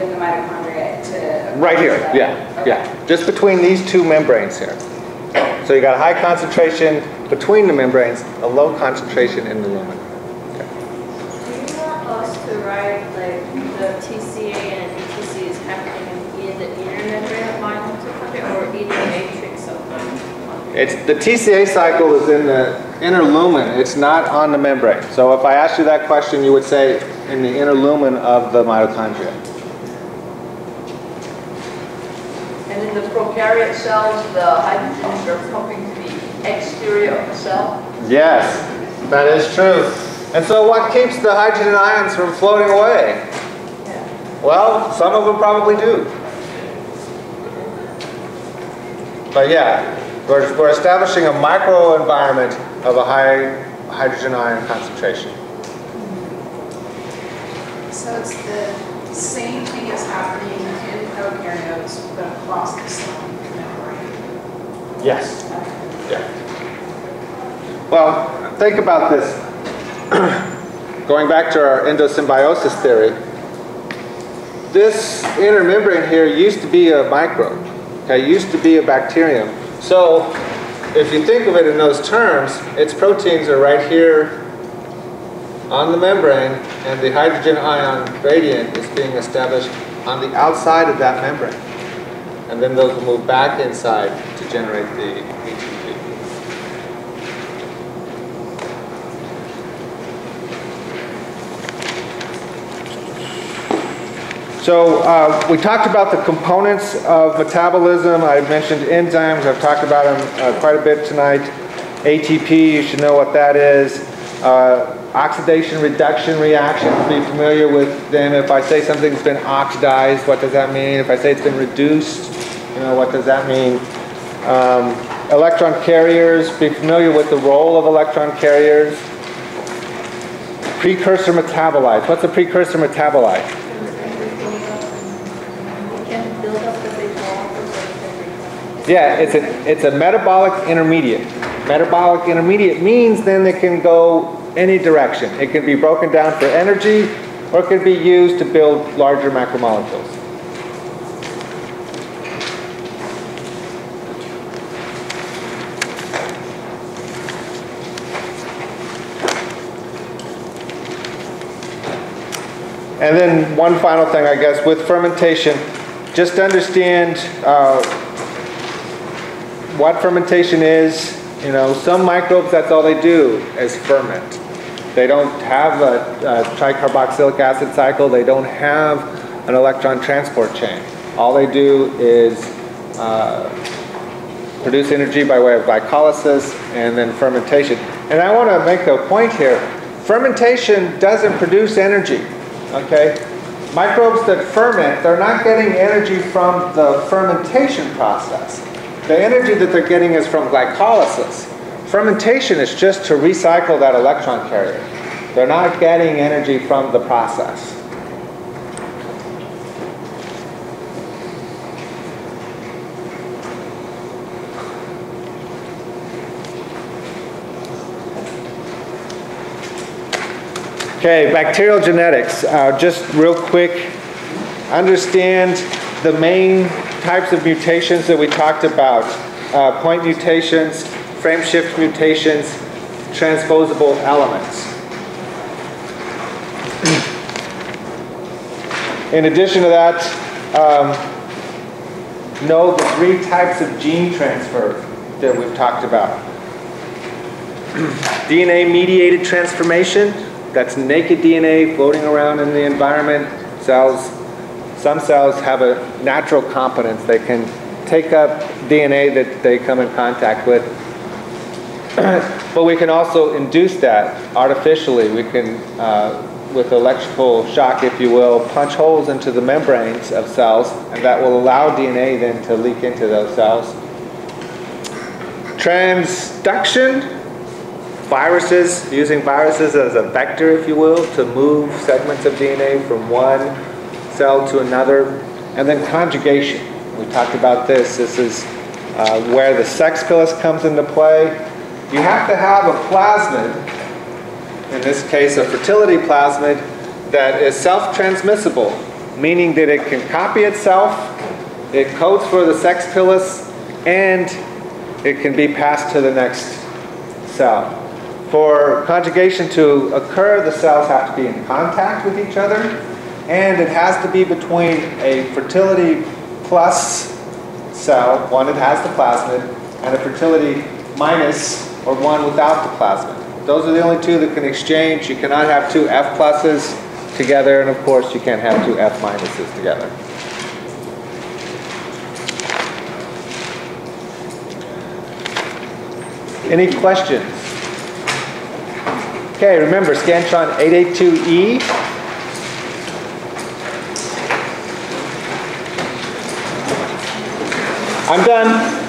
within the mitochondria to... Right here, yeah, okay. yeah. Just between these two membranes here. So you got a high concentration between the membranes, a low concentration in the lumen. Okay. Do you want us to write like the TCA and ETC is happening in the inner membrane of mitochondria or in the matrix of mitochondria? It's the TCA cycle is in the inner lumen. It's not on the membrane. So if I asked you that question, you would say in the inner lumen of the mitochondria. And in the prokaryote cells, the hydrogens are pumping to the exterior of the cell? Yes, that is true. And so what keeps the hydrogen ions from floating away? Yeah. Well, some of them probably do. But yeah, we're establishing a microenvironment of a high hydrogen ion concentration. So it's the same thing is happening in prokaryotes, but across the cell membrane. Yes. Yeah. Well, think about this. Going back to our endosymbiosis theory, this inner membrane here used to be a microbe. Okay, used to be a bacterium. So if you think of it in those terms, its proteins are right here on the membrane, and the hydrogen ion gradient is being established on the outside of that membrane. And then those will move back inside to generate the ATP. So we talked about the components of metabolism. I mentioned enzymes. I've talked about them quite a bit tonight. ATP, you should know what that is. Oxidation reduction reactions, be familiar with them. If I say something's been oxidized, what does that mean? If I say it's been reduced, what does that mean? Electron carriers, be familiar with the role of electron carriers. Precursor metabolites. What's a precursor metabolite? Yeah, it's a metabolic intermediate. Metabolic intermediate means then it can go any direction. It can be broken down for energy, or it can be used to build larger macromolecules. And then one final thing, I guess, with fermentation, just understand what fermentation is. Some microbes, that's all they do is ferment. They don't have a tricarboxylic acid cycle. They don't have an electron transport chain. All they do is produce energy by way of glycolysis and then fermentation. And I want to make a point here. Fermentation doesn't produce energy, okay? Microbes that ferment, they're not getting energy from the fermentation process. The energy that they're getting is from glycolysis. Fermentation is just to recycle that electron carrier. They're not getting energy from the process. Okay, bacterial genetics. Just real quick, understand the main types of mutations that we talked about. Point mutations, frame shift mutations, transposable elements. In addition to that, know the 3 types of gene transfer that we've talked about. DNA-mediated transformation, that's naked DNA floating around in the environment. Some cells have a natural competence. They can take up DNA that they come in contact with. But we can also induce that artificially. We can, with electrical shock, if you will, punch holes into the membranes of cells, and that will allow DNA then to leak into those cells. Transduction, viruses, using viruses as a vector, if you will, to move segments of DNA from one cell to another. And then conjugation. We talked about this. This is where the sex pilus comes into play. You have to have a plasmid, in this case a fertility plasmid, that is self-transmissible meaning that it can copy itself, it codes for the sex pilus, and it can be passed to the next cell. For conjugation to occur, the cells have to be in contact with each other, and it has to be between a fertility plus cell, one that has the plasmid, and a fertility minus, or one without the plasmid. Those are the only two that can exchange. You cannot have two F pluses together, and of course you can't have two F minuses together. Any questions? Okay, remember Scantron 882E. I'm done.